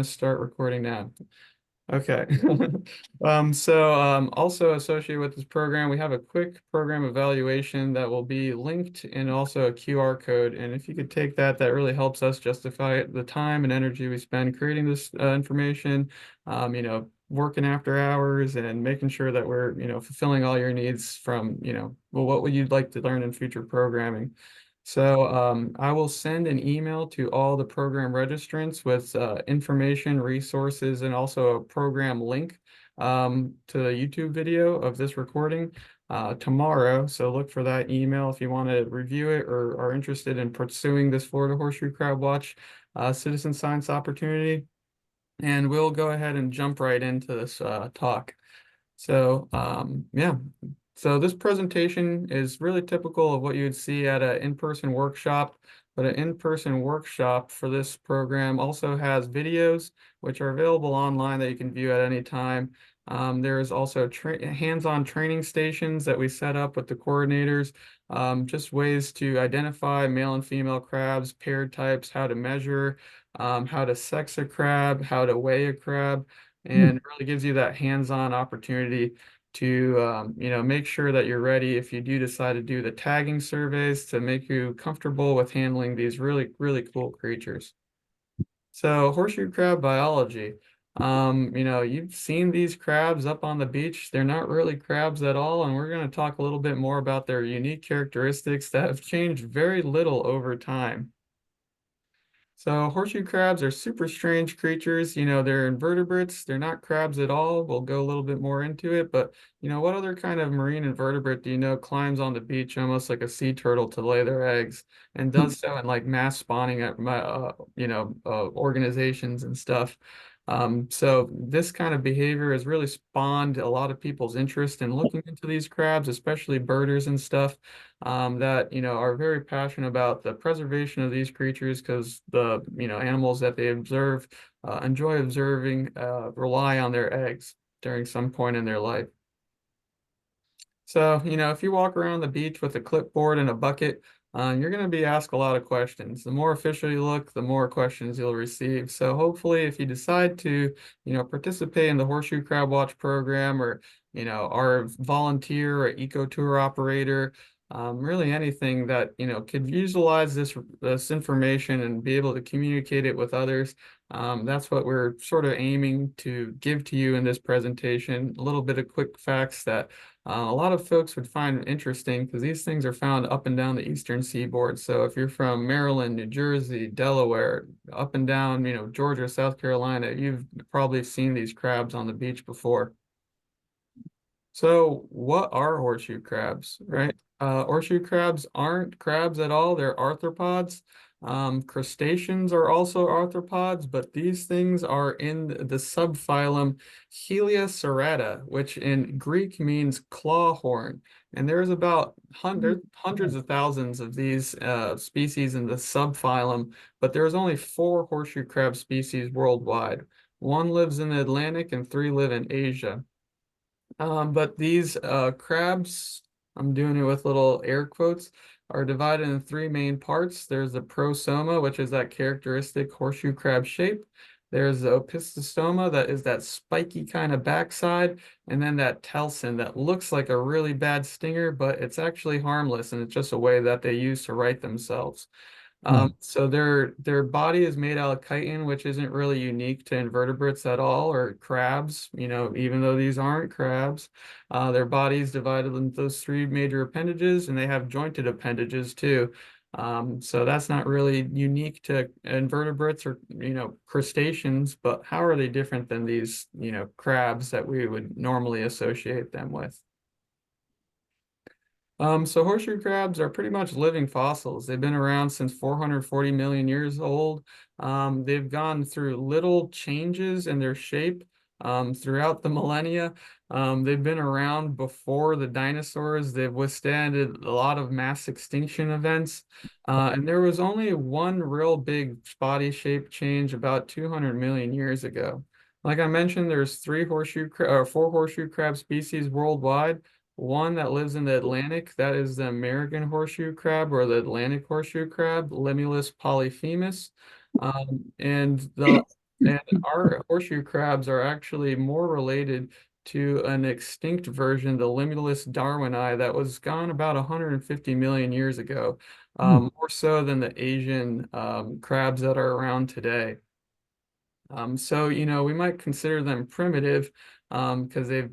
Start recording now. Okay. Also associated with this program, we have a quick program evaluation that will be linked and also a QR code. And if you could take that, that really helps us justify the time and energy we spend creating this information, working after hours and making sure that we're, fulfilling all your needs from, well, what would you like to learn in future programming? I will send an email to all the program registrants with information, resources, and also a program link to the YouTube video of this recording tomorrow. So look for that email if you want to review it or are interested in pursuing this Florida Horseshoe Crab Watch citizen science opportunity. And we'll go ahead and jump right into this talk. Yeah. So this presentation is really typical of what you would see at an in-person workshop, but an in-person workshop for this program also has videos which are available online that you can view at any time. There is also hands-on training stations that we set up with the coordinators, just ways to identify male and female crabs, paired types, how to measure, how to sex a crab, how to weigh a crab, and it really gives you that hands-on opportunity to make sure that you're ready if you do decide to do the tagging surveys to make you comfortable with handling these really, really cool creatures. So horseshoe crab biology. You've seen these crabs up on the beach. They're not really crabs at all, and we're going to talk a little bit more about their unique characteristics that have changed very little over time. So horseshoe crabs are super strange creatures. They're invertebrates. They're not crabs at all. We'll go a little bit more into it, but what other kind of marine invertebrate do you know climbs on the beach almost like a sea turtle to lay their eggs and does so in like mass spawning at organizations and stuff. So this kind of behavior has really spawned a lot of people's interest in looking into these crabs, especially birders and stuff that are very passionate about the preservation of these creatures because the animals that they observe enjoy observing rely on their eggs during some point in their life. So, if you walk around the beach with a clipboard and a bucket, you're going to be asked a lot of questions. The more official you look, the more questions you'll receive. So hopefully if you decide to, participate in the Horseshoe Crab Watch program or, our volunteer or eco tour operator, really anything that, could utilize this information and be able to communicate it with others. That's what we're sort of aiming to give to you in this presentation. A little bit of quick facts that a lot of folks would find interesting because these things are found up and down the eastern seaboard. So if you're from Maryland, New Jersey, Delaware, up and down, Georgia, South Carolina, you've probably seen these crabs on the beach before. So what are horseshoe crabs, right? Horseshoe crabs aren't crabs at all. They're arthropods. Crustaceans are also arthropods, but these things are in the subphylum Heliocerata, which in Greek means claw horn. And there's about hundreds of thousands of these species in the subphylum, but there's only 4 horseshoe crab species worldwide. One lives in the Atlantic and 3 live in Asia. But these crabs, I'm doing it with little air quotes, are divided in 3 main parts. There's the prosoma, which is that characteristic horseshoe crab shape. There's the opistosoma, that is that spiky kind of backside, and then that telson that looks like a really bad stinger, but it's actually harmless, and it's just a way that they use to right themselves. So their body is made out of chitin, which isn't really unique to invertebrates at all, or crabs, even though these aren't crabs. Their body is divided into those 3 major appendages, and they have jointed appendages too. So that's not really unique to invertebrates or, crustaceans, but how are they different than these, crabs that we would normally associate them with? So horseshoe crabs are pretty much living fossils. They've been around since 440 million years old. They've gone through little changes in their shape throughout the millennia. They've been around before the dinosaurs. They've withstanded a lot of mass extinction events. And there was only one real big body shape change about 200 million years ago. Like I mentioned, there's 4 horseshoe crab species worldwide. One that lives in the Atlantic, that is the American horseshoe crab or the Atlantic horseshoe crab, Limulus polyphemus. And And our horseshoe crabs are actually more related to an extinct version, the Limulus darwini, that was gone about 150 million years ago, Hmm. more so than the Asian crabs that are around today. So, we might consider them primitive because they've,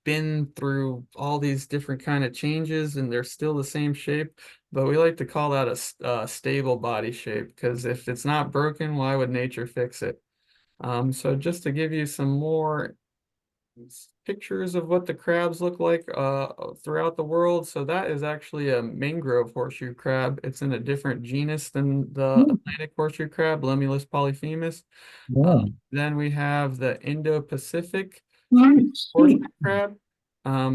been through all these different kind of changes and they're still the same shape. But we like to call that a stable body shape because if it's not broken, why would nature fix it? So just to give you some more pictures of what the crabs look like throughout the world. So that is actually a mangrove horseshoe crab. It's in a different genus than the Hmm. Atlantic horseshoe crab, Lemulus polyphemus. Yeah. Then we have the Indo-Pacific Nice. horseshoe crab.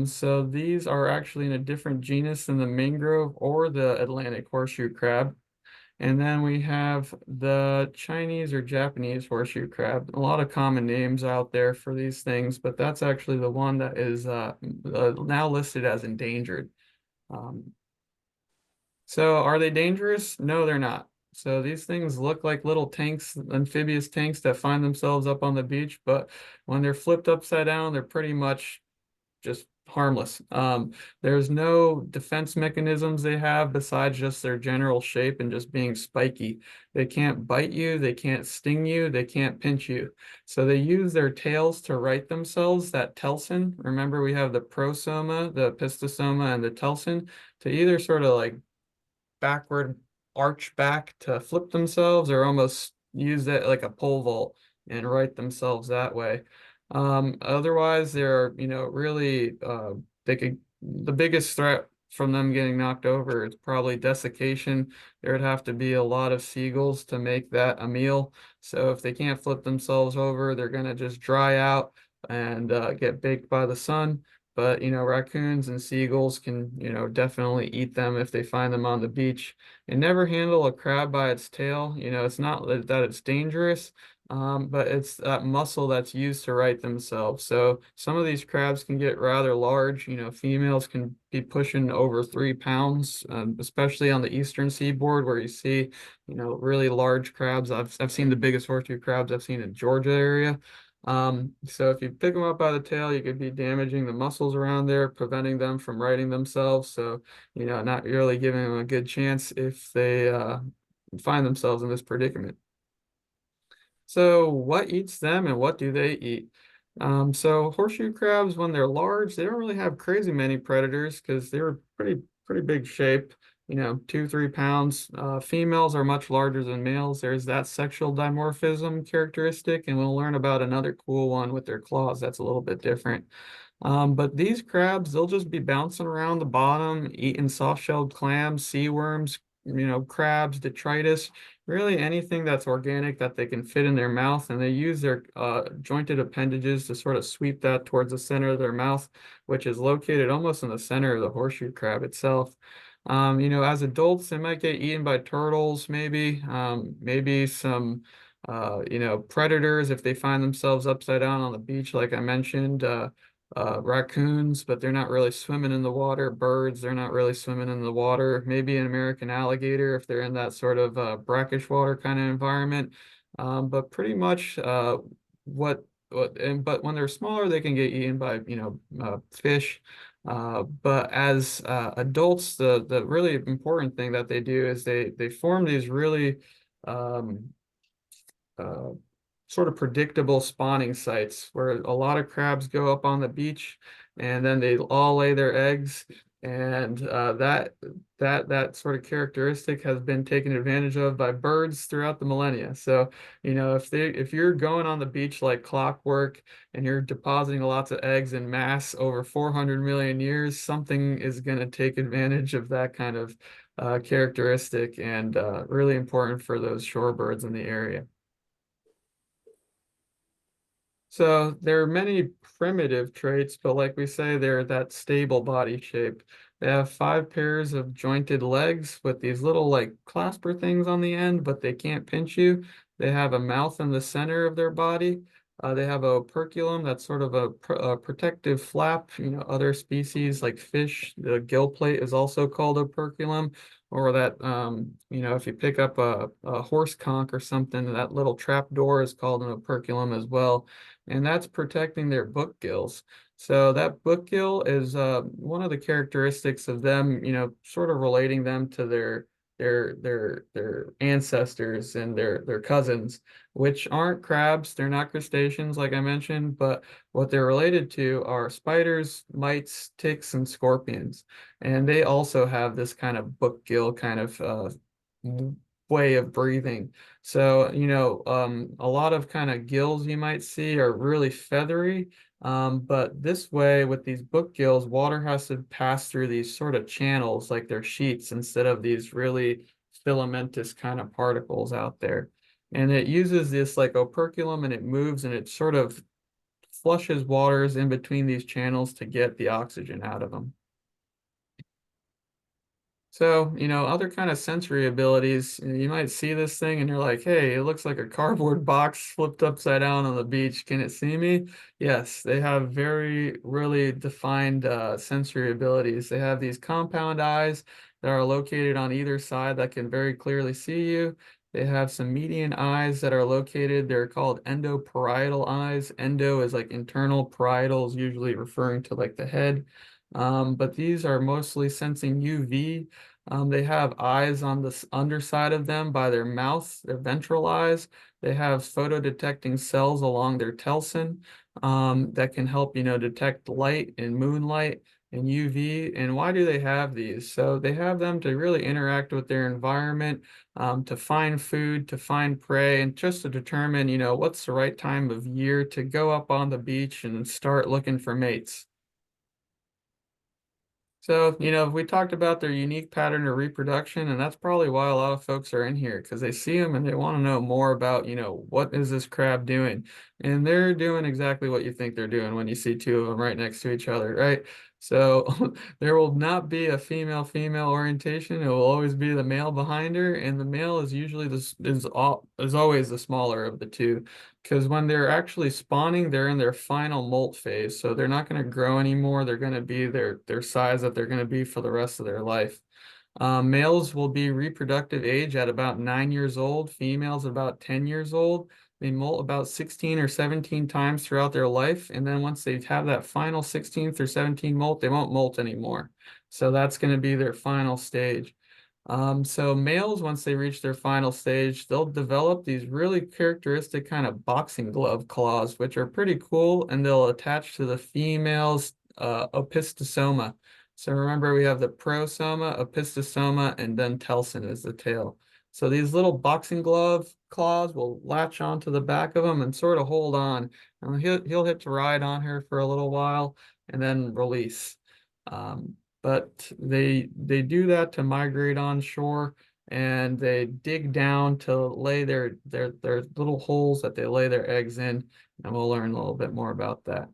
So these are actually in a different genus than the mangrove or the Atlantic horseshoe crab. And then we have the Chinese or Japanese horseshoe crab. A lot of common names out there for these things, but that's actually the one that is now listed as endangered. Um, so are they dangerous? No, they're not. So these things look like little tanks, amphibious tanks that find themselves up on the beach, but when they're flipped upside down, they're pretty much just harmless. There's no defense mechanisms they have besides just their general shape and just being spiky. They can't bite you, they can't sting you, they can't pinch you. So they use their tails to right themselves, that telson. Remember, we have the prosoma, the pistosoma, and the telson to either sort of like backward arch back to flip themselves or almost use that like a pole vault and right themselves that way. Otherwise, they're, really, they could, the biggest threat from them getting knocked over is probably desiccation. There would have to be a lot of seagulls to make that a meal. So if they can't flip themselves over, they're going to just dry out and get baked by the sun. But, raccoons and seagulls can, definitely eat them if they find them on the beach. And never handle a crab by its tail. It's not that it's dangerous, but it's that muscle that's used to right themselves. So some of these crabs can get rather large. Females can be pushing over 3 pounds, especially on the eastern seaboard where you see, really large crabs. I've seen the biggest horseshoe crabs I've seen in Georgia area. So if you pick them up by the tail, you could be damaging the muscles around there, preventing them from righting themselves. So, not really giving them a good chance if they find themselves in this predicament. So what eats them and what do they eat? So horseshoe crabs, when they're large, they don't really have crazy many predators because they're pretty big shape, 2, 3 pounds. Females are much larger than males. There's that sexual dimorphism characteristic, and we'll learn about another cool one with their claws that's a little bit different. But these crabs, they'll just be bouncing around the bottom, eating soft-shelled clams, sea worms, crabs, detritus, really anything that's organic that they can fit in their mouth. And they use their jointed appendages to sort of sweep that towards the center of their mouth, which is located almost in the center of the horseshoe crab itself. As adults, they might get eaten by turtles, maybe some predators if they find themselves upside down on the beach, like I mentioned. Raccoons, but they're not really swimming in the water. Birds, they're not really swimming in the water. Maybe an American alligator if they're in that sort of brackish water kind of environment. But pretty much but when they're smaller, they can get eaten by, fish. But as adults, the really important thing that they do is they form these really um, uh, sort of predictable spawning sites where a lot of crabs go up on the beach and then they all lay their eggs. And that sort of characteristic has been taken advantage of by birds throughout the millennia. So, if you're going on the beach like clockwork and you're depositing lots of eggs in mass over 400 million years, something is going to take advantage of that kind of characteristic and really important for those shorebirds in the area. So there are many primitive traits, but like we say, they're that stable body shape. They have 5 pairs of jointed legs with these little like clasper things on the end, but they can't pinch you. They have a mouth in the center of their body. They have a operculum that's sort of a protective flap. Other species like fish, the gill plate is also called operculum, or that, if you pick up a horse conch or something, that little trap door is called an operculum as well. And that's protecting their book gills. So that book gill is one of the characteristics of them, sort of relating them to their ancestors and their cousins, which aren't crabs. They're not crustaceans, like I mentioned, but what they're related to are spiders, mites, ticks, and scorpions. And they also have this kind of book gill kind of way of breathing. So, a lot of kind of gills you might see are really feathery. But this way, with these book gills, water has to pass through these sort of channels, like they're sheets, instead of these really filamentous kind of particles out there. And it uses this like operculum, and it moves and it sort of flushes waters in between these channels to get the oxygen out of them. So, other kind of sensory abilities, you might see this thing and you're like, hey, it looks like a cardboard box flipped upside down on the beach. Can it see me? Yes, they have very, really defined sensory abilities. They have these compound eyes that are located on either side that can very clearly see you. They have some median eyes that are located, they're called endoparietal eyes. Endo is like internal, parietal is usually referring to like the head. But these are mostly sensing UV. They have eyes on the underside of them by their mouth, their ventral eyes. They have photodetecting cells along their telson that can help, detect light and moonlight and UV. And why do they have these? So they have them to really interact with their environment, to find food, to find prey, and just to determine, what's the right time of year to go up on the beach and start looking for mates. So, we talked about their unique pattern of reproduction, and that's probably why a lot of folks are in here because they see them and they want to know more about, what is this crab doing? And they're doing exactly what you think they're doing when you see two of them right next to each other, right? So there will not be a female-female orientation. It will always be the male behind her, and the male is usually is always the smaller of the two. Because when they're actually spawning, they're in their final molt phase. So they're not going to grow anymore. They're going to be their size that they're going to be for the rest of their life. Males will be reproductive age at about 9 years old, females about 10 years old. They molt about 16 or 17 times throughout their life. And then once they have that final 16th or 17th molt, they won't molt anymore. So that's going to be their final stage. So males, once they reach their final stage, they'll develop these really characteristic kind of boxing glove claws, which are pretty cool, and they'll attach to the female's opistosoma. So remember, we have the prosoma, opistosoma, and then telson is the tail. So these little boxing glove claws will latch onto the back of them and sort of hold on. And he'll hit to ride on her for a little while and then release. But they do that to migrate onshore, and they dig down to lay their little holes that they lay their eggs in, and we'll learn a little bit more about that.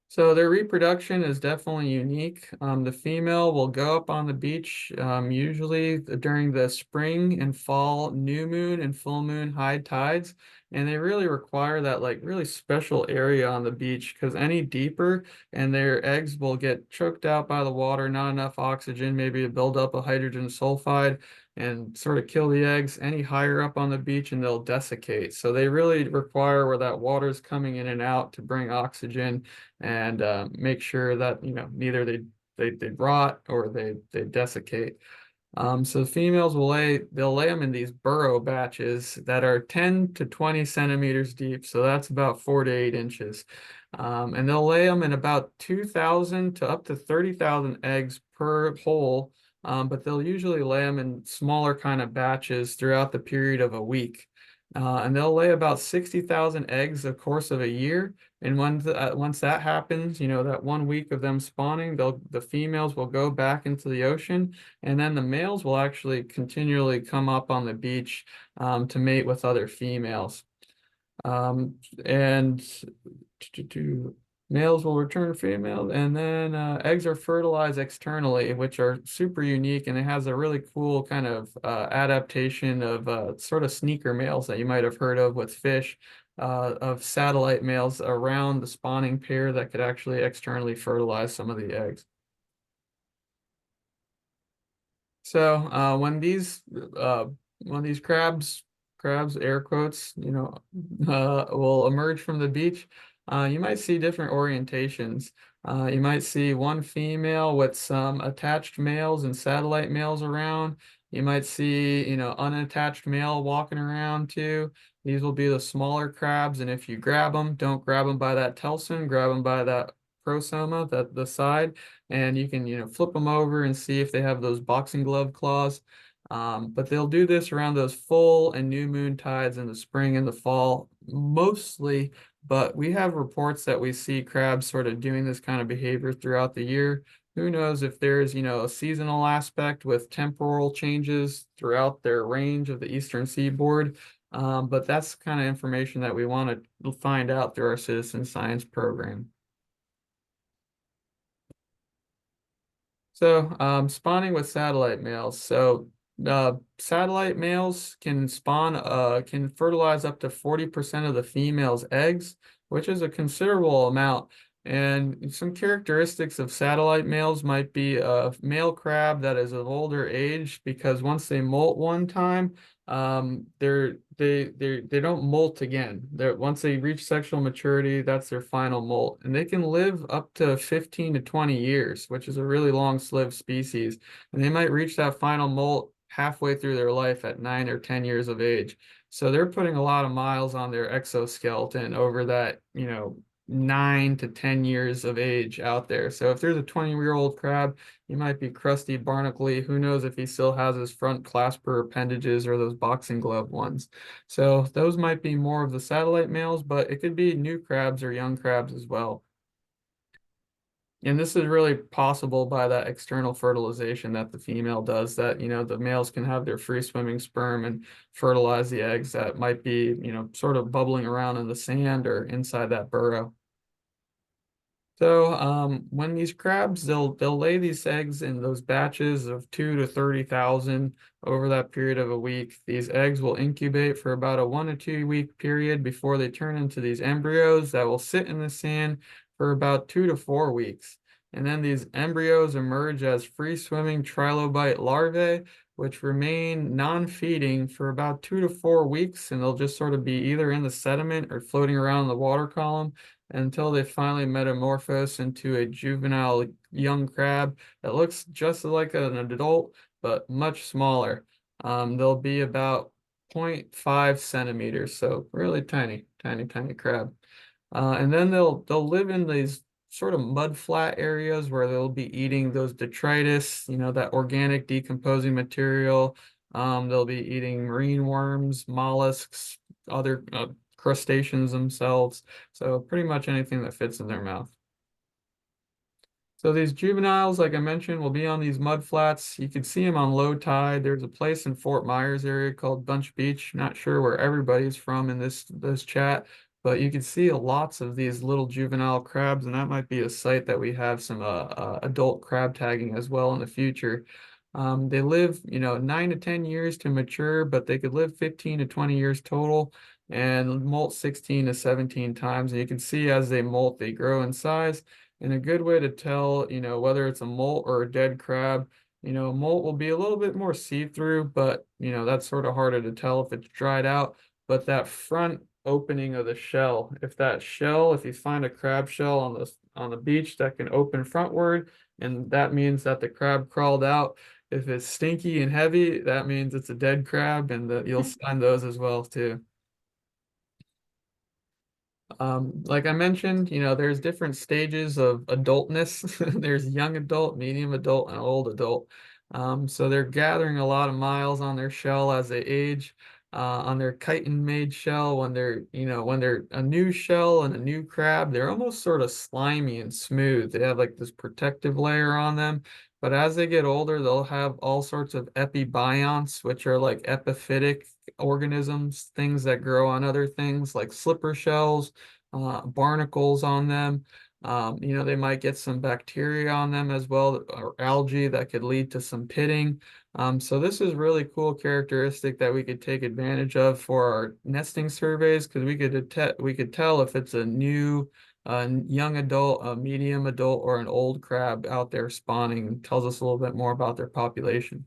So their reproduction is definitely unique. The female will go up on the beach, usually during the spring and fall new moon and full moon high tides. And they really require that like really special area on the beach because any deeper and their eggs will get choked out by the water, not enough oxygen, maybe a buildup of hydrogen sulfide and sort of kill the eggs any higher up on the beach and they'll desiccate. So they really require where that water's coming in and out to bring oxygen and make sure that neither they rot or they desiccate. So the females they'll lay them in these burrow batches that are 10 to 20 centimeters deep. So that's about 4 to 8 inches. And they'll lay them in about 2,000 to up to 30,000 eggs per hole. But they'll usually lay them in smaller kind of batches throughout the period of a week. And they'll lay about 60,000 eggs the course of a year. And once that happens, that 1 week of them spawning, the females will go back into the ocean, and then the males will actually continually come up on the beach to mate with other females. And Males will return females, and then eggs are fertilized externally, which are super unique, and it has a really cool kind of adaptation of sort of sneaker males that you might have heard of with fish, of satellite males around the spawning pair that could actually externally fertilize some of the eggs. So uh, when these crabs air quotes, will emerge from the beach, you might see different orientations. You might see one female with some attached males and satellite males around. You might see, unattached male walking around too. These will be the smaller crabs, and if you grab them, don't grab them by that telson, grab them by that prosoma, that the side, and you can, flip them over and see if they have those boxing glove claws. But they'll do this around those full and new moon tides in the spring and the fall, mostly. But we have reports that we see crabs sort of doing this kind of behavior throughout the year. Who knows if there's, a seasonal aspect with temporal changes throughout their range of the eastern seaboard. But that's the kind of information that we want to find out through our citizen science program. So, spawning with satellite males. So, satellite males can fertilize up to 40% of the female's eggs, which is a considerable amount. And some characteristics of satellite males might be a male crab that is of older age, because once they molt one time, they don't molt again. Once they reach sexual maturity, that's their final molt, and they can live up to 15 to 20 years, which is a really long-lived species. And they might reach that final molt halfway through their life at 9 or 10 years of age. So they're putting a lot of miles on their exoskeleton over that, 9 to 10 years of age out there. So if there's a 20-year-old crab, he might be crusty, barnacly. Who knows if he still has his front clasper appendages or those boxing glove ones. So those might be more of the satellite males, but it could be new crabs or young crabs as well. And this is really possible by that external fertilization that the female does, that, the males can have their free swimming sperm and fertilize the eggs that might be, sort of bubbling around in the sand or inside that burrow. So when these crabs, they'll lay these eggs in those batches of 2 to 30,000 over that period of a week. These eggs will incubate for about a 1 to 2 week period before they turn into these embryos that will sit in the sand for about 2 to 4 weeks. And then these embryos emerge as free swimming trilobite larvae, which remain non-feeding for about 2 to 4 weeks, and they'll just sort of be either in the sediment or floating around the water column until they finally metamorphose into a juvenile young crab that looks just like an adult, but much smaller. They'll be about zero point 0.5 centimeters, so really tiny, tiny, tiny crab. And then they'll live in these sort of mud flat areas where they'll be eating those detritus, that organic decomposing material. They'll be eating marine worms, mollusks, other crustaceans themselves. So pretty much anything that fits in their mouth. So these juveniles, like I mentioned, will be on these mud flats. You can see them on low tide. There's a place in Fort Myers area called Bunch Beach. Not sure where everybody's from in this chat, but you can see lots of these little juvenile crabs, and that might be a site that we have some adult crab tagging as well in the future. They live, 9 to 10 years to mature, but they could live 15 to 20 years total and molt 16 to 17 times. And you can see as they molt, they grow in size. And a good way to tell, whether it's a molt or a dead crab, a molt will be a little bit more see-through, but, that's sort of harder to tell if it's dried out. But that front opening of the shell, if you find a crab shell on the beach that can open frontward, and that means that the crab crawled out. If it's stinky and heavy, that means it's a dead crab, and you'll find those as well too. Like I mentioned, there's different stages of adultness. There's young adult, medium adult, and old adult. So they're gathering a lot of miles on their shell as they age. On their chitin-made shell, when they're a new shell and a new crab, they're almost sort of slimy and smooth. They have like this protective layer on them. But as they get older, they'll have all sorts of epibionts, which are like epiphytic organisms, things that grow on other things like slipper shells, barnacles on them. They might get some bacteria on them as well, or algae that could lead to some pitting. So this is really cool characteristic that we could take advantage of for our nesting surveys because we could tell if it's a new young adult, a medium adult, or an old crab out there spawning. It tells us a little bit more about their population.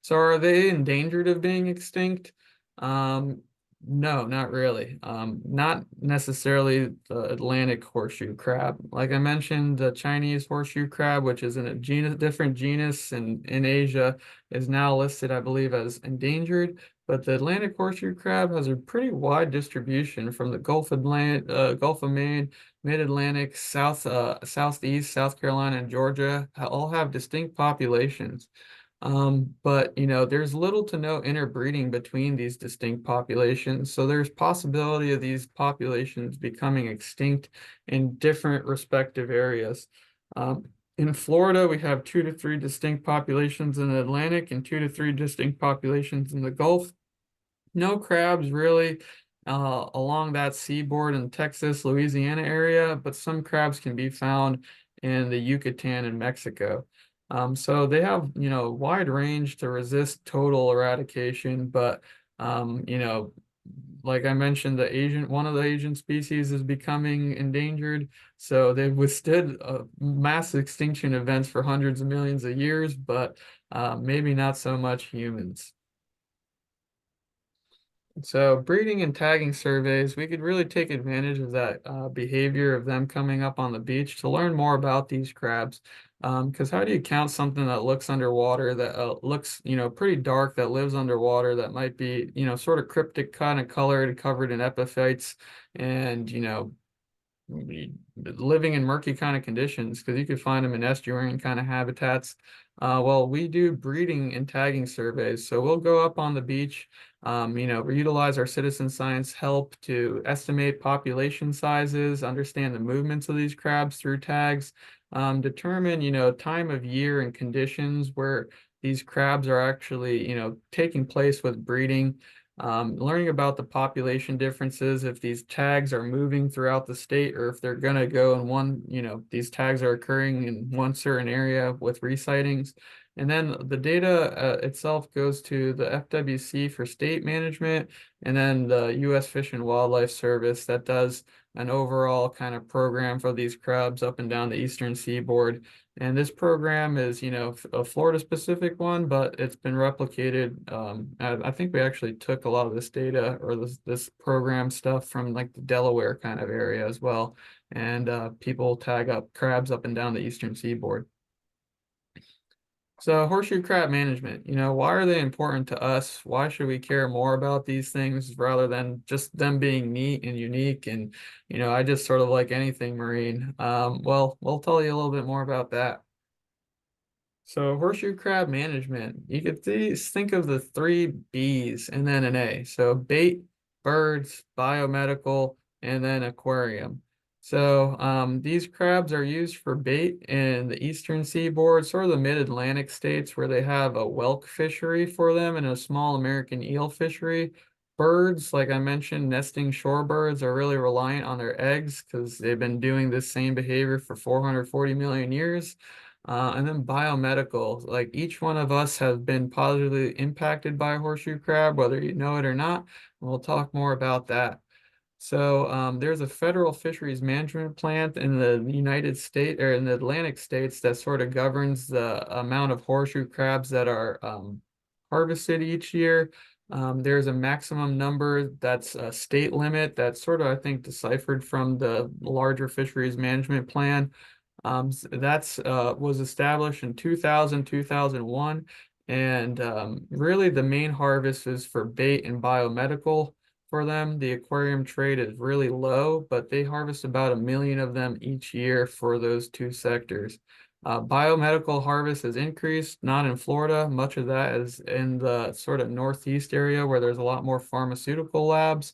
So are they endangered of being extinct? Um, no, not really. Not necessarily the Atlantic horseshoe crab. Like I mentioned, the Chinese horseshoe crab, which is in a different genus in Asia, is now listed, I believe, as endangered. But the Atlantic horseshoe crab has a pretty wide distribution from the Gulf of Maine, Mid-Atlantic, Southeast, South Carolina, and Georgia, all have distinct populations. But there's little to no interbreeding between these distinct populations. So there's possibility of these populations becoming extinct in different respective areas. In Florida, we have 2 to 3 distinct populations in the Atlantic and 2 to 3 distinct populations in the Gulf. No crabs really along that seaboard in Texas, Louisiana area, but some crabs can be found in the Yucatan and Mexico. So they have, a wide range to resist total eradication, but like I mentioned, one of the Asian species is becoming endangered. So they've withstood mass extinction events for hundreds of millions of years, but maybe not so much humans. So breeding and tagging surveys, we could really take advantage of that behavior of them coming up on the beach to learn more about these crabs. Because how do you count something that looks underwater, that looks, pretty dark, that lives underwater, that might be, sort of cryptic kind of colored, covered in epiphytes, and, living in murky kind of conditions because you could find them in estuarine kind of habitats. Well, we do breeding and tagging surveys. So we'll go up on the beach, we utilize our citizen science help to estimate population sizes, understand the movements of these crabs through tags, determine, time of year and conditions where these crabs are actually, taking place with breeding. Learning about the population differences, if these tags are moving throughout the state or if they're going to go in one, these tags are occurring in one certain area with resightings. And then the data itself goes to the FWC for state management, and then the U.S. Fish and Wildlife Service that does an overall kind of program for these crabs up and down the eastern seaboard. And this program is, a Florida specific one, but it's been replicated. I think we actually took a lot of this data or this program stuff from like the Delaware kind of area as well. And people tag up crabs up and down the eastern seaboard. So horseshoe crab management, why are they important to us? Why should we care more about these things rather than just them being neat and unique? And, I just sort of like anything marine. Well, we'll tell you a little bit more about that. So horseshoe crab management, you could think of the 3 B's and then an A. So bait, birds, biomedical, and then aquarium. So these crabs are used for bait in the eastern seaboard, sort of the mid-Atlantic states where they have a whelk fishery for them and a small American eel fishery. Birds, like I mentioned, nesting shorebirds are really reliant on their eggs because they've been doing this same behavior for 440 million years. And then biomedical, like each one of us have been positively impacted by a horseshoe crab, whether you know it or not. And we'll talk more about that. So there's a federal fisheries management plan in the United States or in the Atlantic states that sort of governs the amount of horseshoe crabs that are harvested each year. There's a maximum number that's a state limit that's sort of, I think, deciphered from the larger fisheries management plan. That's was established in 2000, 2001, and really the main harvest is for bait and biomedical for them. The aquarium trade is really low, but they harvest about 1 million of them each year for those 2 sectors. Biomedical harvest has increased, not in Florida. Much of that is in the sort of northeast area where there's a lot more pharmaceutical labs.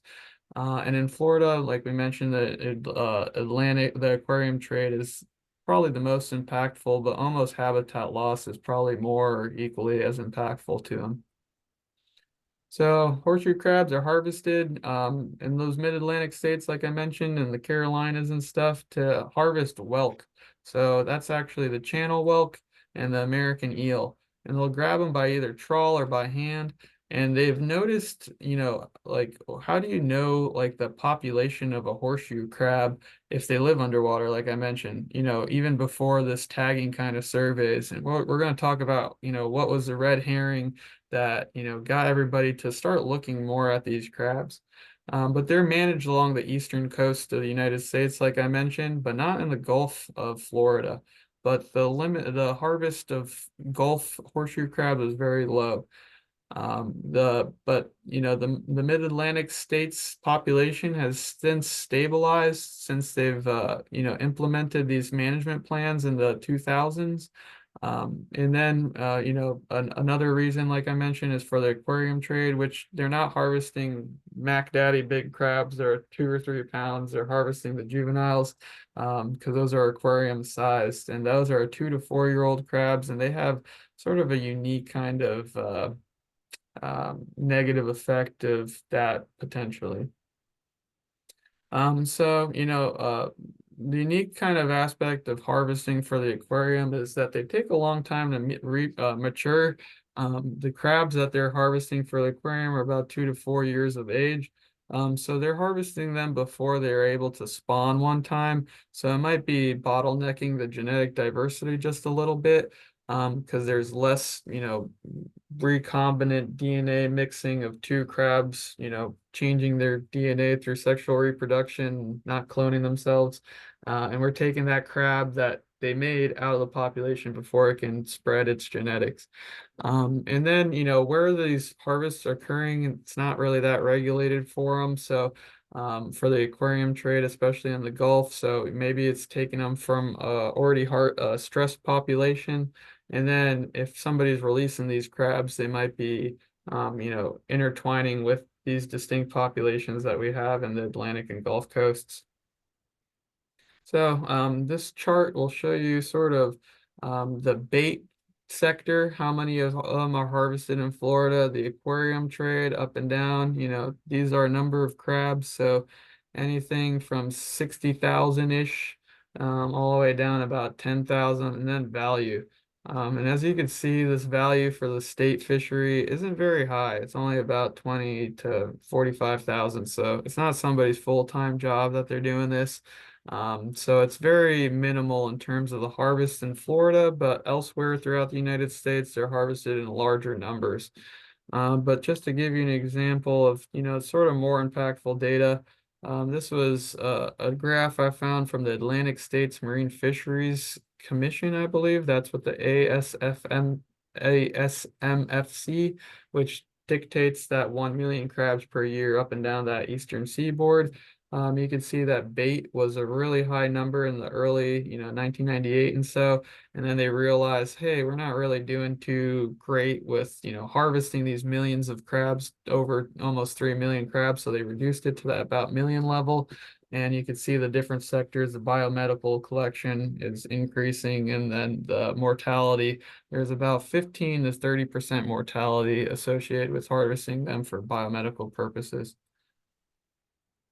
And in Florida, like we mentioned, the aquarium trade is probably the most impactful, but almost habitat loss is probably more or equally as impactful to them. So horseshoe crabs are harvested in those mid-Atlantic states, like I mentioned, in the Carolinas and stuff, to harvest whelk. So that's actually the channel whelk and the American eel. And they'll grab them by either trawl or by hand. And they've noticed, like, how do you know, like, the population of a horseshoe crab if they live underwater, like I mentioned, even before this tagging kind of surveys. And we're going to talk about, what was the red herring that got everybody to start looking more at these crabs. But they're managed along the eastern coast of the United States, like I mentioned, but not in the Gulf of Florida. But the harvest of Gulf horseshoe crab is very low. The mid-Atlantic states population has since stabilized since they've implemented these management plans in the 2000s. And then another reason, like I mentioned, is for the aquarium trade, which they're not harvesting Mac Daddy big crabs that are 2 or 3 pounds. They're harvesting the juveniles because those are aquarium sized, and those are 2 to 4 year old crabs, and they have sort of a unique kind of negative effect of that potentially. The unique kind of aspect of harvesting for the aquarium is that they take a long time to mature. The crabs that they're harvesting for the aquarium are about 2 to 4 years of age. So they're harvesting them before they're able to spawn one time. So it might be bottlenecking the genetic diversity just a little bit, because there's less, recombinant DNA mixing of two crabs, changing their DNA through sexual reproduction, not cloning themselves. And we're taking that crab that they made out of the population before it can spread its genetics. And then, where these harvests are occurring, it's not really that regulated for them. So, for the aquarium trade, especially in the Gulf, so maybe it's taking them from already stressed population. And then if somebody's releasing these crabs, they might be, intertwining with these distinct populations that we have in the Atlantic and Gulf coasts. So this chart will show you sort of the bait sector, how many of them are harvested in Florida, the aquarium trade up and down. These are a number of crabs. So anything from 60,000-ish all the way down about 10,000, and then value. And as you can see, this value for the state fishery isn't very high. It's only about 20 to 45,000. So it's not somebody's full-time job that they're doing this. So it's very minimal in terms of the harvest in Florida, but elsewhere throughout the United States, they're harvested in larger numbers. But just to give you an example of, sort of more impactful data, this was a graph I found from the Atlantic States Marine Fisheries Commission, I believe. That's what the ASMFC, which dictates that 1 million crabs per year up and down that eastern seaboard. You can see that bait was a really high number in the early, 1998 and so, and then they realized, hey, we're not really doing too great with, harvesting these millions of crabs, over almost 3 million crabs. So they reduced it to that about million level. And you can see the different sectors, the biomedical collection is increasing, and then the mortality, there's about 15 to 30% mortality associated with harvesting them for biomedical purposes.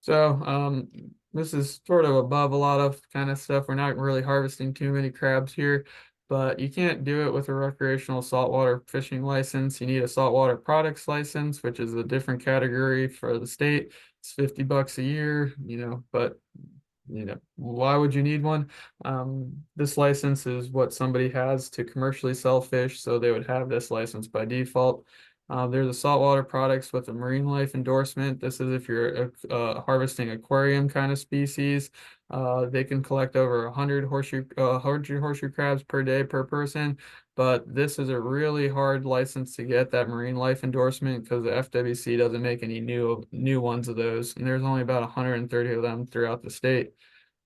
So this is sort of above a lot of kind of stuff. We're not really harvesting too many crabs here, but you can't do it with a recreational saltwater fishing license. You need a saltwater products license, which is a different category for the state. It's $50 a year, but why would you need one? This license is what somebody has to commercially sell fish, so they would have this license by default. There's a saltwater products with a marine life endorsement. This is if you're harvesting aquarium kind of species. They can collect over 100 horseshoe crabs per day per person. But this is a really hard license to get, that marine life endorsement, because the FWC doesn't make any new ones of those, and there's only about 130 of them throughout the state.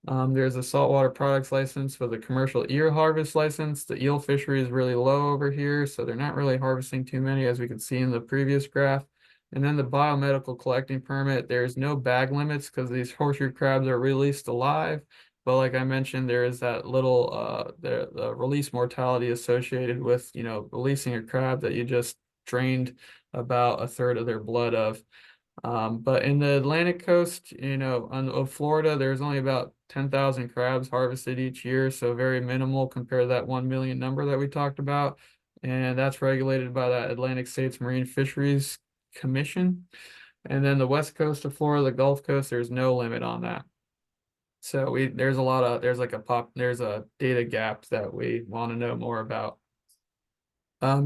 There's a saltwater products license with a commercial eel harvest license. The eel fishery is really low over here, so they're not really harvesting too many, as we can see in the previous graph. And then the biomedical collecting permit, there's no bag limits because these horseshoe crabs are released alive. But like I mentioned, there is that little the release mortality associated with, releasing a crab that you just drained about a third of their blood of. But in the Atlantic coast, of Florida, there's only about 10,000 crabs harvested each year, so very minimal compared to that 1 million number that we talked about. And that's regulated by that Atlantic States Marine Fisheries Commission. And then the west coast of Florida, the Gulf Coast, there's no limit on that. So there's a data gap that we want to know more about.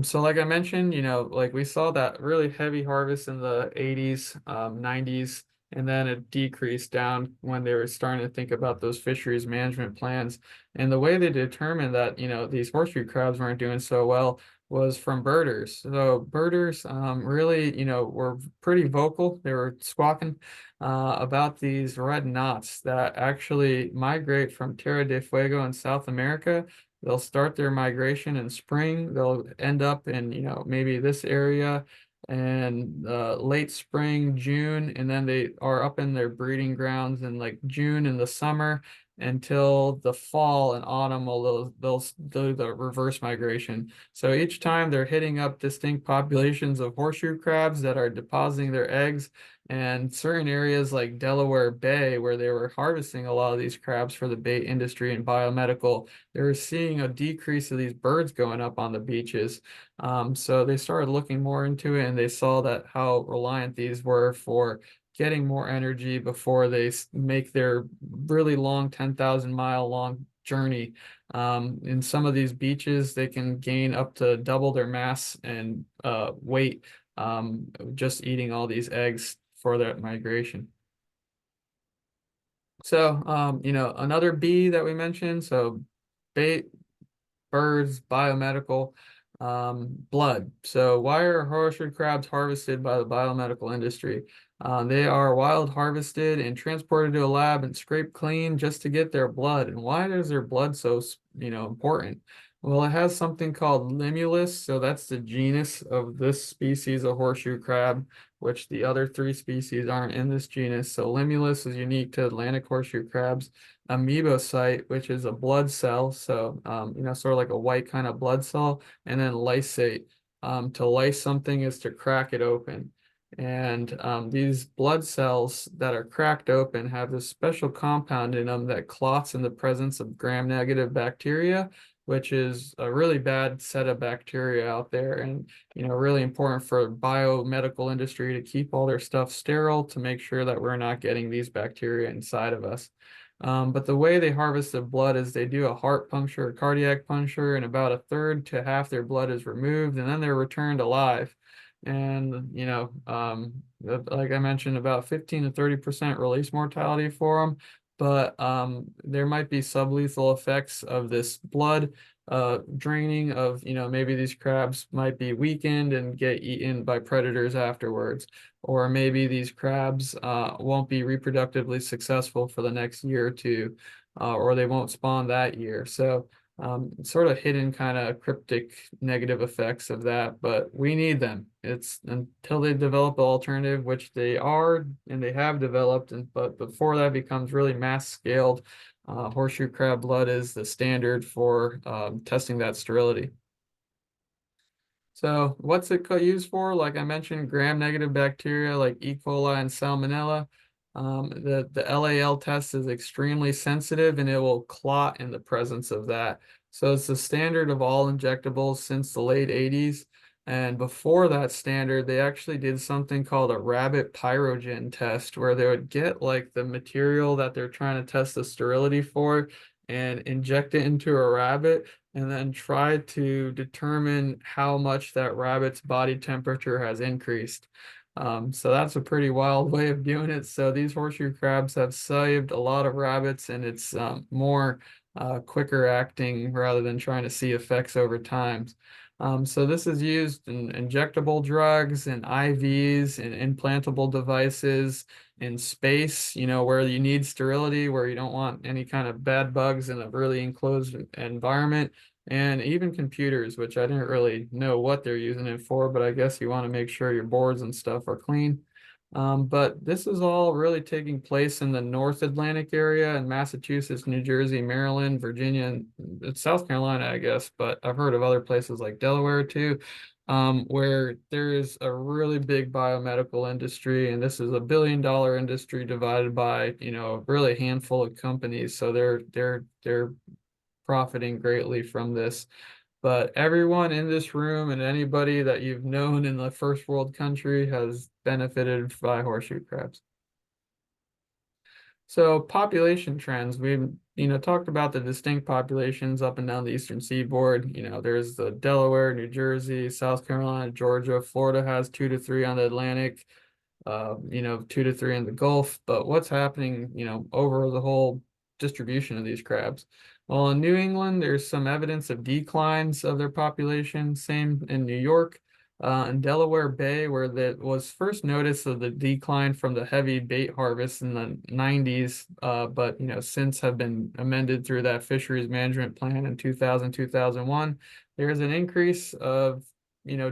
So like I mentioned, like we saw that really heavy harvest in the 80s, 90s, and then it decreased down when they were starting to think about those fisheries management plans. And the way they determined that, these horseshoe crabs weren't doing so well was from birders. So birders really, were pretty vocal. They were squawking about these red knots that actually migrate from Tierra del Fuego in South America. They'll start their migration in spring. They'll end up in, maybe this area and late spring, June, and then they are up in their breeding grounds in like June in the summer until the fall and autumn. They'll do the reverse migration. So each time they're hitting up distinct populations of horseshoe crabs that are depositing their eggs. And certain areas like Delaware Bay, where they were harvesting a lot of these crabs for the bait industry and biomedical, they were seeing a decrease of these birds going up on the beaches. So they started looking more into it, and they saw that how reliant these were for getting more energy before they make their really long 10,000-mile long journey. In some of these beaches, they can gain up to double their mass and weight just eating all these eggs for that migration. So, another B that we mentioned, so bait, birds, biomedical, blood. So why are horseshoe crabs harvested by the biomedical industry? They are wild harvested and transported to a lab and scraped clean just to get their blood. And why is their blood so, important? Well, it has something called limulus, so that's the genus of this species of horseshoe crab, which the other three species aren't in this genus. So limulus is unique to Atlantic horseshoe crabs. Amoebocyte, which is a blood cell, so sort of like a white kind of blood cell, and then lysate. To lyse something is to crack it open. And these blood cells that are cracked open have this special compound in them that clots in the presence of gram-negative bacteria, which is a really bad set of bacteria out there, and really important for biomedical industry to keep all their stuff sterile to make sure that we're not getting these bacteria inside of us. But the way they harvest the blood is they do a heart puncture, a cardiac puncture, and about a third to half their blood is removed, and then they're returned alive. And, like I mentioned, about 15 to 30% release mortality for them. But there might be sublethal effects of this blood draining of, maybe these crabs might be weakened and get eaten by predators afterwards. Or maybe these crabs won't be reproductively successful for the next year or two, or they won't spawn that year. So sort of hidden kind of cryptic negative effects of that, but we need them. It's until they develop an alternative, which they are and they have developed, but before that becomes really mass scaled, horseshoe crab blood is the standard for testing that sterility. So what's it used for? Like I mentioned, gram-negative bacteria like E. coli and Salmonella. The LAL test is extremely sensitive and it will clot in the presence of that. So it's the standard of all injectables since the late 80s. And before that standard, they actually did something called a rabbit pyrogen test where they would get like the material that they're trying to test the sterility for and inject it into a rabbit and then try to determine how much that rabbit's body temperature has increased. So that's a pretty wild way of doing it. So these horseshoe crabs have saved a lot of rabbits, and it's more quicker acting rather than trying to see effects over time. So this is used in injectable drugs and IVs and implantable devices in space, where you need sterility, where you don't want any kind of bad bugs in a really enclosed environment, and even computers, which I didn't really know what they're using it for, but I guess you want to make sure your boards and stuff are clean. But this is all really taking place in the North Atlantic area in Massachusetts, New Jersey, Maryland, Virginia, and South Carolina, I guess, but I've heard of other places like Delaware too. where there is a really big biomedical industry, and this is a $1 billion industry divided by, a really handful of companies. So they're profiting greatly from this. But everyone in this room and anybody that you've known in the first world country has benefited by horseshoe crabs. So population trends, we've, talked about the distinct populations up and down the eastern seaboard. There's the Delaware, New Jersey, South Carolina, Georgia. Florida has 2 to 3 on the Atlantic, 2 to 3 in the Gulf. But what's happening, over the whole distribution of these crabs? Well, in New England, there's some evidence of declines of their population. Same in New York. In Delaware Bay, where that was first noticed of the decline from the heavy bait harvest in the 90s, but since have been amended through that fisheries management plan in 2000, 2001, there's an increase of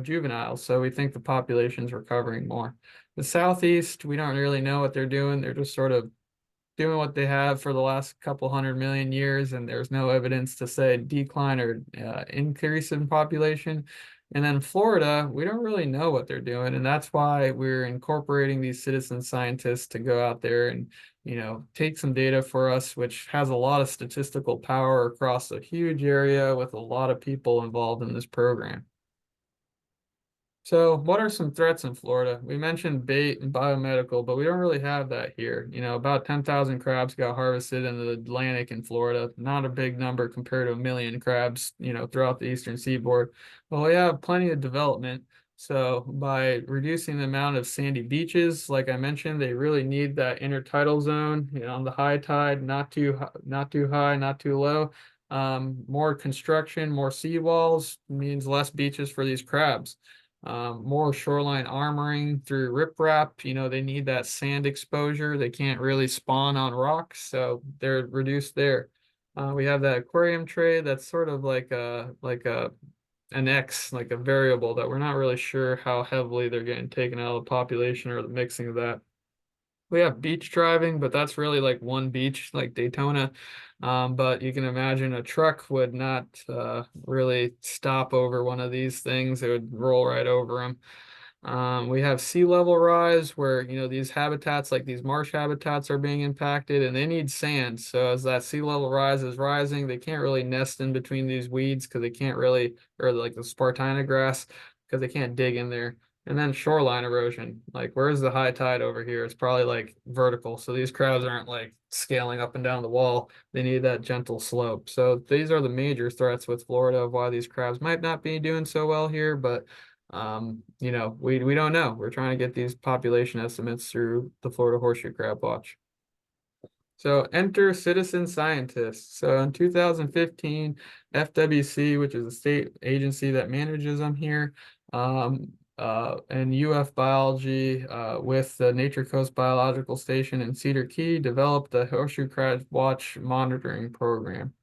juveniles. So we think the population's recovering more. The Southeast, we don't really know what they're doing. They're just sort of doing what they have for the last couple 100 million years, and there's no evidence to say decline or increase in population. And then Florida, we don't really know what they're doing, and that's why we're incorporating these citizen scientists to go out there and, take some data for us, which has a lot of statistical power across a huge area with a lot of people involved in this program. So what are some threats in Florida? We mentioned bait and biomedical, but we don't really have that here. About 10,000 crabs got harvested in the Atlantic in Florida. Not a big number compared to 1 million crabs, throughout the eastern seaboard. Well, we have plenty of development. So by reducing the amount of sandy beaches, like I mentioned, they really need that intertidal zone, on the high tide, not too high, not too low. More construction, more seawalls means less beaches for these crabs. More shoreline armoring through riprap. They need that sand exposure. They can't really spawn on rocks, so they're reduced there. We have that aquarium tray that's sort of like an X, like a variable that we're not really sure how heavily they're getting taken out of the population or the mixing of that. We have beach driving, but that's really like one beach, like Daytona. But you can imagine a truck would not really stop over one of these things. It would roll right over them. We have sea level rise where, these habitats like these marsh habitats are being impacted and they need sand. So as that sea level rise is rising, they can't really nest in between these weeds because they can't really, or like the Spartina grass, because they can't dig in there. And then shoreline erosion, like where's the high tide over here? It's probably like vertical. So these crabs aren't like scaling up and down the wall. They need that gentle slope. So these are the major threats with Florida of why these crabs might not be doing so well here, but we don't know. We're trying to get these population estimates through the Florida Horseshoe Crab Watch. So enter citizen scientists. So in 2015, FWC, which is a state agency that manages them here, and UF Biology, with the Nature Coast Biological Station in Cedar Key, developed the Horseshoe Crab Watch monitoring program.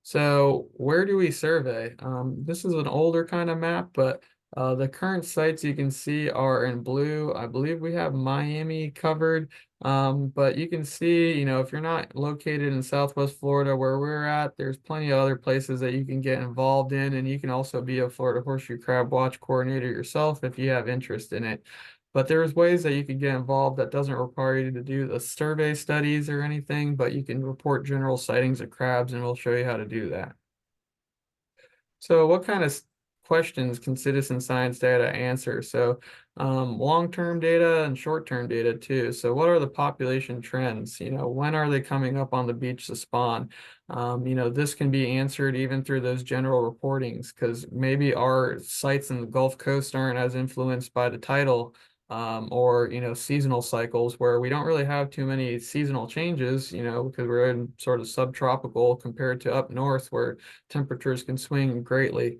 So where do we survey? This is an older kind of map, but the current sites you can see are in blue. I believe we have Miami covered, but you can see, if you're not located in Southwest Florida where we're at, there's plenty of other places that you can get involved in, and you can also be a Florida Horseshoe Crab Watch coordinator yourself if you have interest in it. But there's ways that you can get involved that doesn't require you to do the survey studies or anything, but you can report general sightings of crabs, and we'll show you how to do that. So what kind of questions can citizen science data answer? So long-term data and short-term data too. So what are the population trends? When are they coming up on the beach to spawn? This can be answered even through those general reportings because maybe our sites in the Gulf Coast aren't as influenced by the tidal or seasonal cycles where we don't really have too many seasonal changes, because we're in sort of subtropical compared to up north where temperatures can swing greatly.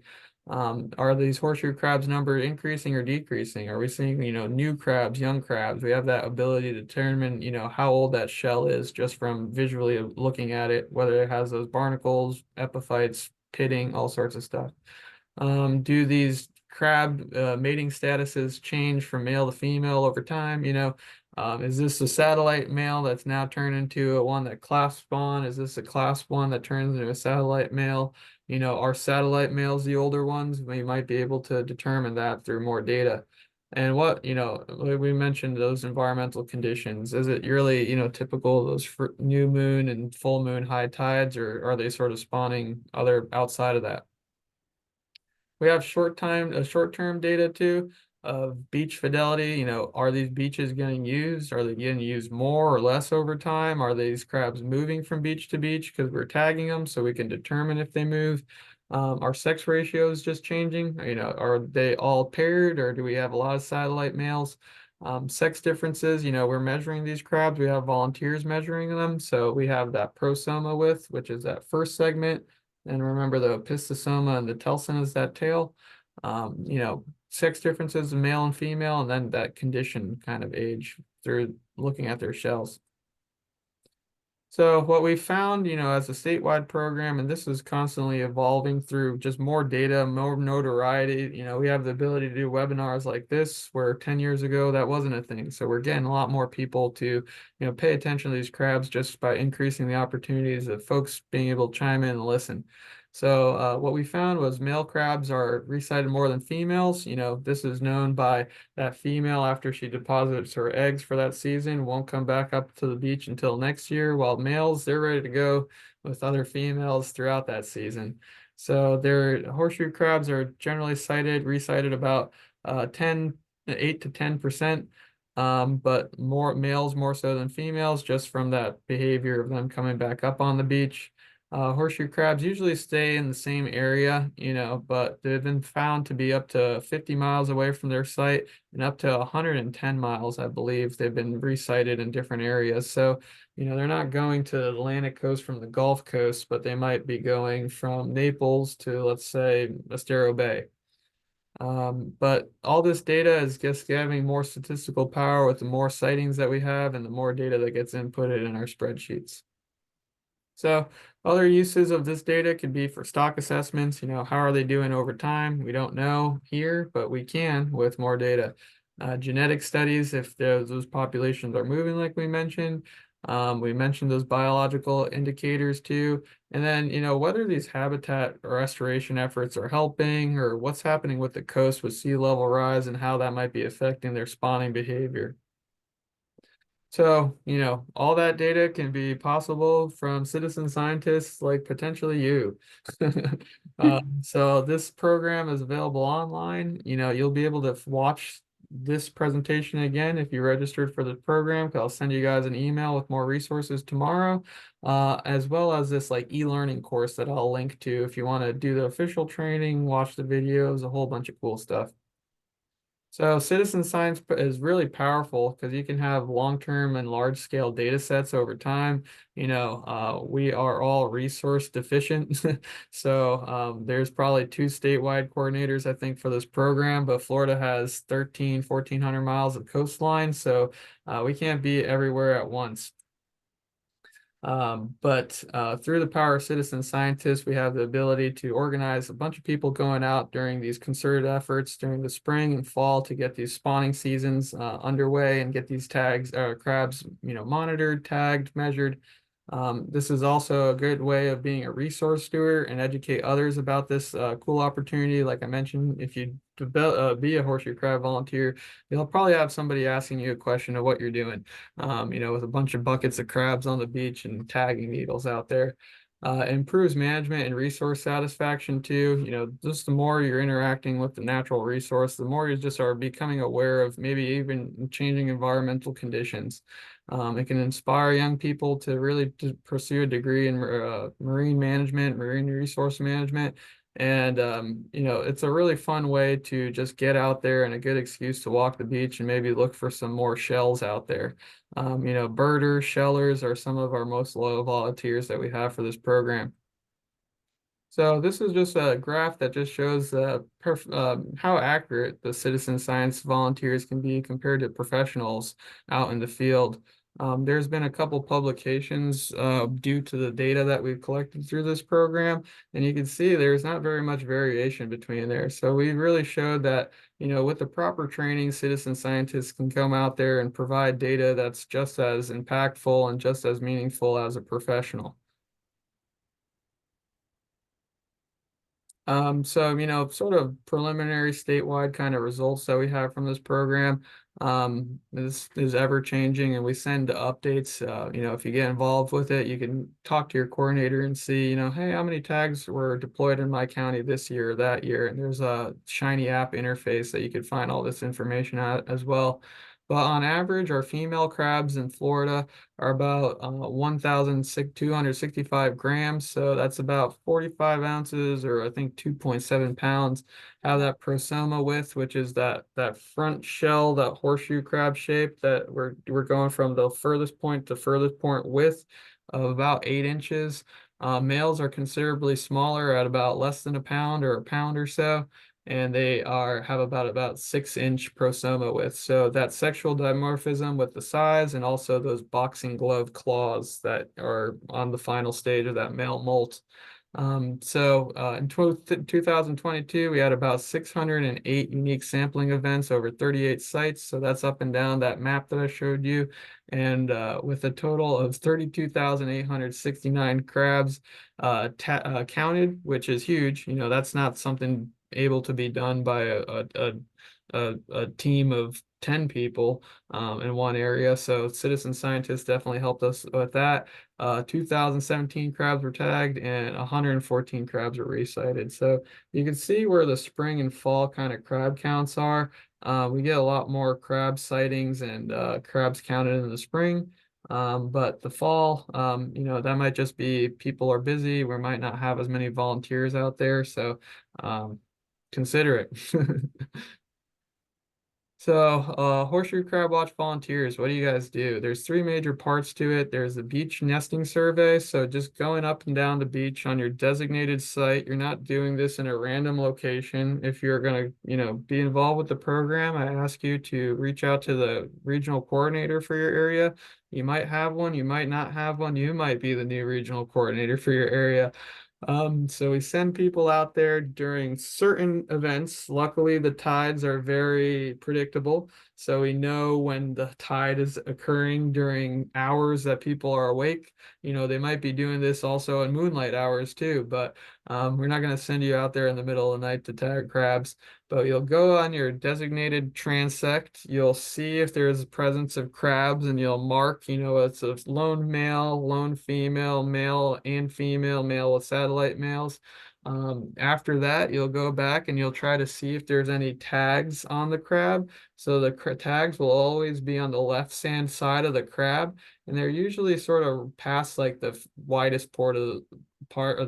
Are these horseshoe crabs number increasing or decreasing? Are we seeing, new crabs, young crabs? We have that ability to determine, how old that shell is just from visually looking at it, whether it has those barnacles, epiphytes, pitting, all sorts of stuff. Do these crab mating statuses change from male to female over time? Is this a satellite male that's now turned into a one that clasps spawn? Is this a clasp one that turns into a satellite male? are satellite males the older ones? We might be able to determine that through more data. And we mentioned those environmental conditions. Is it really, typical of those new moon and full moon high tides, or are they sort of spawning other outside of that? We have short-term data too of beach fidelity. Are these beaches getting used? Are they getting used more or less over time? Are these crabs moving from beach to beach because we're tagging them so we can determine if they move? Are sex ratios just changing? Are they all paired, or do we have a lot of satellite males? Sex differences, we're measuring these crabs. We have volunteers measuring them. So we have that prosoma width, which is that first segment. And remember the opistosoma and the telson is that tail. Sex differences of male and female, and then that condition kind of age through looking at their shells. So what we found, as a statewide program, and this is constantly evolving through just more data, more notoriety. We have the ability to do webinars like this, where 10 years ago that wasn't a thing. So we're getting a lot more people to, pay attention to these crabs just by increasing the opportunities of folks being able to chime in and listen. So what we found was male crabs are resighted more than females. This is known by that female, after she deposits her eggs for that season, won't come back up to the beach until next year, while males, they're ready to go with other females throughout that season. So their horseshoe crabs are generally resighted about 8 to 10%, but more males more so than females, just from that behavior of them coming back up on the beach. Horseshoe crabs usually stay in the same area, but they've been found to be up to 50 miles away from their site and up to 110 miles, I believe. They've been resighted in different areas. So, they're not going to the Atlantic coast from the Gulf Coast, but they might be going from Naples to, let's say, Estero Bay. But all this data is just having more statistical power with the more sightings that we have and the more data that gets inputted in our spreadsheets. So other uses of this data could be for stock assessments. How are they doing over time? We don't know here, but we can with more data. Genetic studies, if those populations are moving like we mentioned. We mentioned those biological indicators too. And then, whether these habitat restoration efforts are helping, or what's happening with the coast with sea level rise and how that might be affecting their spawning behavior. So, all that data can be possible from citizen scientists like potentially you. So this program is available online. You'll be able to watch this presentation again if you registered for the program, because I'll send you guys an email with more resources tomorrow, as well as this like e-learning course that I'll link to if you want to do the official training, watch the videos, a whole bunch of cool stuff. So citizen science is really powerful because you can have long-term and large-scale data sets over time. We are all resource deficient. So there's probably 2 statewide coordinators, I think, for this program, but Florida has 1,400 miles of coastline. So we can't be everywhere at once. But through the power of citizen scientists, we have the ability to organize a bunch of people going out during these concerted efforts during the spring and fall to get these spawning seasons underway and get these crabs, monitored, tagged, measured. This is also a good way of being a resource steward and educate others about this cool opportunity. Like I mentioned, if you be a horseshoe crab volunteer, you'll probably have somebody asking you a question of what you're doing, with a bunch of buckets of crabs on the beach and tagging needles out there. Improves management and resource satisfaction too. Just the more you're interacting with the natural resource, the more you just are becoming aware of maybe even changing environmental conditions. It can inspire young people to really pursue a degree in marine management, marine resource management. And, it's a really fun way to just get out there and a good excuse to walk the beach and maybe look for some more shells out there. Birders, shellers are some of our most loyal volunteers that we have for this program. So this is just a graph that just shows how accurate the citizen science volunteers can be compared to professionals out in the field. There's been a couple publications due to the data that we've collected through this program, and you can see there's not very much variation between there. So we really showed that, with the proper training, citizen scientists can come out there and provide data that's just as impactful and just as meaningful as a professional. So, sort of preliminary statewide kind of results that we have from this program. This is ever changing and we send updates. If you get involved with it, you can talk to your coordinator and see, hey, how many tags were deployed in my county this year or that year? And there's a shiny app interface that you could find all this information at as well. But on average, our female crabs in Florida are about 1,265 grams. So that's about 45 ounces, or I think 2.7 pounds. Have that prosoma width, which is that front shell, that horseshoe crab shape that we're going from the furthest point to furthest point width of about 8 inches. Males are considerably smaller at about less than a pound or a pound or so, and they have about 6 inch prosoma width. So that sexual dimorphism with the size and also those boxing glove claws that are on the final stage of that male molt. In 2022, we had about 608 unique sampling events over 38 sites. So that's up and down that map that I showed you. And with a total of 32,869 crabs counted, which is huge. That's not something able to be done by a team of 10 people in one area. So citizen scientists definitely helped us with that. 2017 crabs were tagged and 114 crabs were resighted. So you can see where the spring and fall kind of crab counts are. We get a lot more crab sightings and crabs counted in the spring. But the fall, that might just be people are busy. We might not have as many volunteers out there. So consider it. So, Horseshoe Crab Watch volunteers, what do you guys do? There's three major parts to it. There's the beach nesting survey. So just going up and down the beach on your designated site. You're not doing this in a random location. If you're going to, be involved with the program, I ask you to reach out to the regional coordinator for your area. You might have one, you might not have one. You might be the new regional coordinator for your area. So we send people out there during certain events. Luckily, the tides are very predictable. So we know when the tide is occurring during hours that people are awake. They might be doing this also in moonlight hours too, but we're not going to send you out there in the middle of the night to tag crabs. But you'll go on your designated transect. You'll see if there's a presence of crabs and you'll mark, it's a lone male, lone female, male and female, male with satellite males. After that, you'll go back and you'll try to see if there's any tags on the crab. So the tags will always be on the left-hand side of the crab, and they're usually sort of past like the widest part of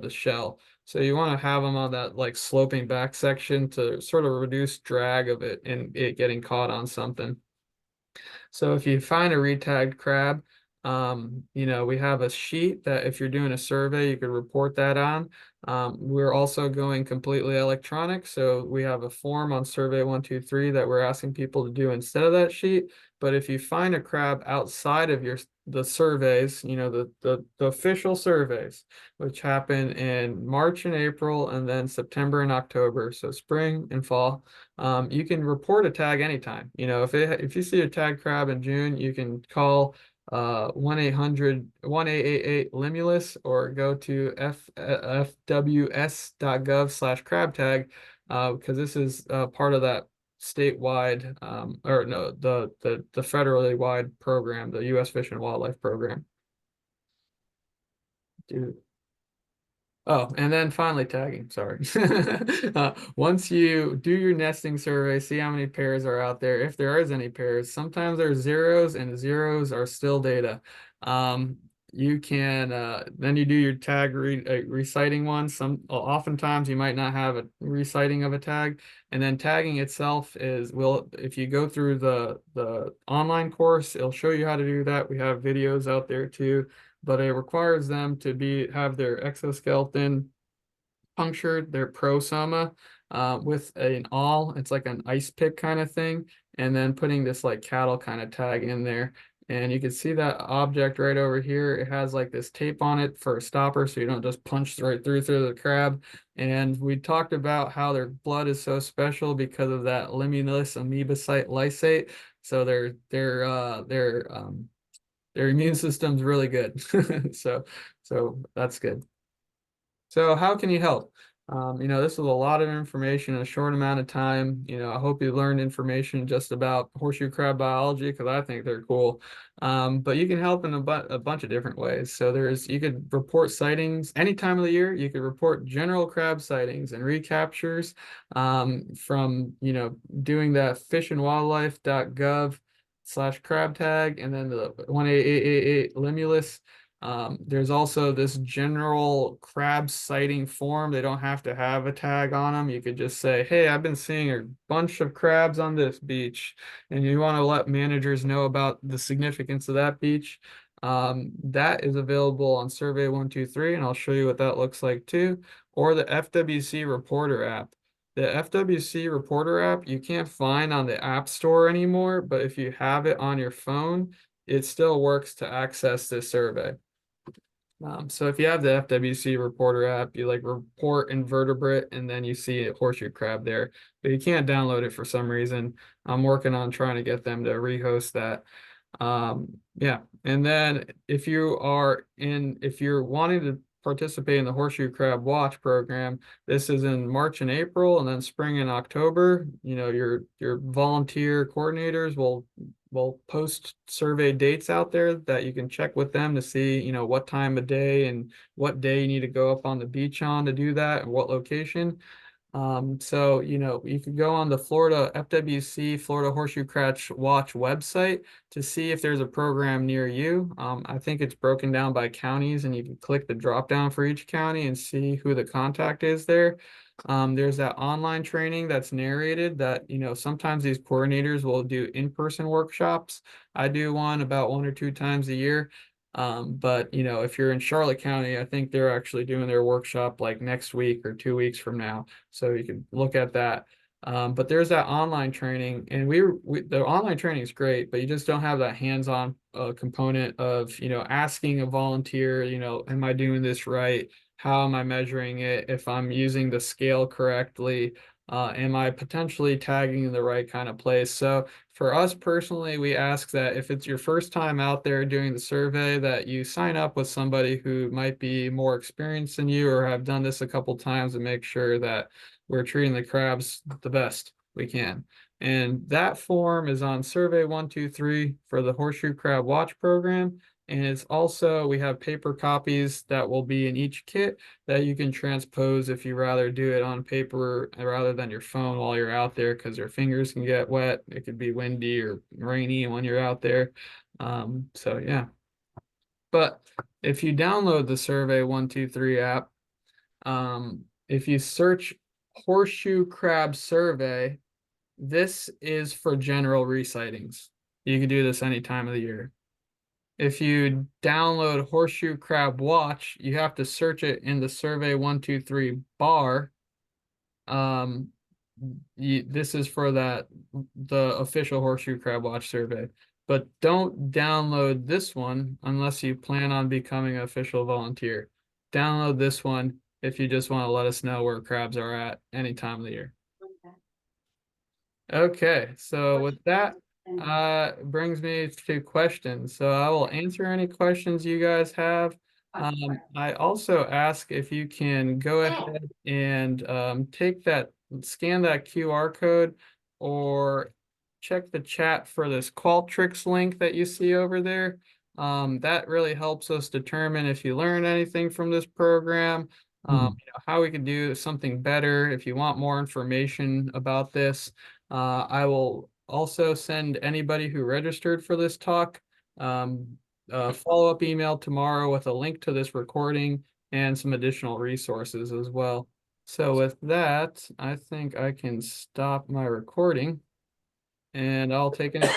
the shell. So you want to have them on that like sloping back section to sort of reduce drag of it and it getting caught on something. So if you find a retagged crab, we have a sheet that if you're doing a survey, you could report that on. We're also going completely electronic. So we have a form on Survey 123 that we're asking people to do instead of that sheet. But if you find a crab outside of the surveys, the official surveys, which happen in March and April, and then September and October, so spring and fall, you can report a tag anytime. If you see a tag crab in June, you can call 1-800-1888-Limulus or go to fws.gov/crab tag because this is part of that statewide or no the federally wide program, the U.S. Fish and Wildlife Program. Dude. Oh, and then finally tagging, sorry. Once you do your nesting survey, see how many pairs are out there. If there is any pairs, sometimes there's zeros and zeros are still data. You can then you do your tag reciting one. Oftentimes you might not have a reciting of a tag, and then tagging itself if you go through the online course, it'll show you how to do that. We have videos out there too, but it requires them to have their exoskeleton punctured, their prosoma, with an awl. It's like an ice pick kind of thing, and then putting this like cattle kind of tag in there. And you can see that object right over here. It has like this tape on it for a stopper, so you don't just punch right through the crab. And we talked about how their blood is so special because of that limulus amoebocyte lysate. So their immune system's really good. So that's good. So how can you help? This is a lot of information in a short amount of time. I hope you learned information just about horseshoe crab biology because I think they're cool. But you can help in a bunch of different ways. So you could report sightings any time of the year. You could report general crab sightings and recaptures from, doing that fishandwildlife.gov/crab tag and then the 18888 limulus. There's also this general crab sighting form. They don't have to have a tag on them. You could just say, hey, I've been seeing a bunch of crabs on this beach, and you want to let managers know about the significance of that beach. That is available on Survey 123, and I'll show you what that looks like too, or the FWC Reporter app. The FWC Reporter app you can't find on the App Store anymore, but if you have it on your phone, it still works to access this survey. So if you have the FWC Reporter app, you like report invertebrate and then you see a horseshoe crab there, but you can't download it for some reason. I'm working on trying to get them to rehost that. Yeah. And then if you're wanting to participate in the Horseshoe Crab Watch program, this is in March and April, and then spring and October. Your volunteer coordinators will post survey dates out there that you can check with them to see, what time of day and what day you need to go up on the beach on to do that and what location. So, you could go on the Florida FWC, Florida Horseshoe Crab Watch website to see if there's a program near you. I think it's broken down by counties and you can click the drop down for each county and see who the contact is there. There's that online training that's narrated that, sometimes these coordinators will do in-person workshops. I do one about 1 or 2 times a year. But if you're in Charlotte County, I think they're actually doing their workshop like next week or 2 weeks from now. So you can look at that. But there's that online training, and the online training is great, but you just don't have that hands-on component of, asking a volunteer, am I doing this right? How am I measuring it? If I'm using the scale correctly, am I potentially tagging in the right kind of place? So for us personally, we ask that if it's your first time out there doing the survey, that you sign up with somebody who might be more experienced than you or have done this a couple times and make sure that we're treating the crabs the best we can. And that form is on Survey 123 for the Horseshoe Crab Watch program. And it's also, we have paper copies that will be in each kit that you can transpose if you rather do it on paper rather than your phone while you're out there because your fingers can get wet. It could be windy or rainy when you're out there. So yeah. But if you download the Survey 123 app, if you search Horseshoe Crab Survey, this is for general resightings. You can do this any time of the year. If you download Horseshoe Crab Watch, you have to search it in the Survey 123 bar. This is for the official Horseshoe Crab Watch survey. But don't download this one unless you plan on becoming an official volunteer. Download this one if you just want to let us know where crabs are at any time of the year. Okay, so with that, brings me to questions. So I will answer any questions you guys have. I also ask if you can go ahead and scan that QR code or check the chat for this Qualtrics link that you see over there. That really helps us determine if you learned anything from this program, how we can do something better. If you want more information about this, I will also send anybody who registered for this talk a follow-up email tomorrow with a link to this recording and some additional resources as well. So with that, I think I can stop my recording and I'll take it.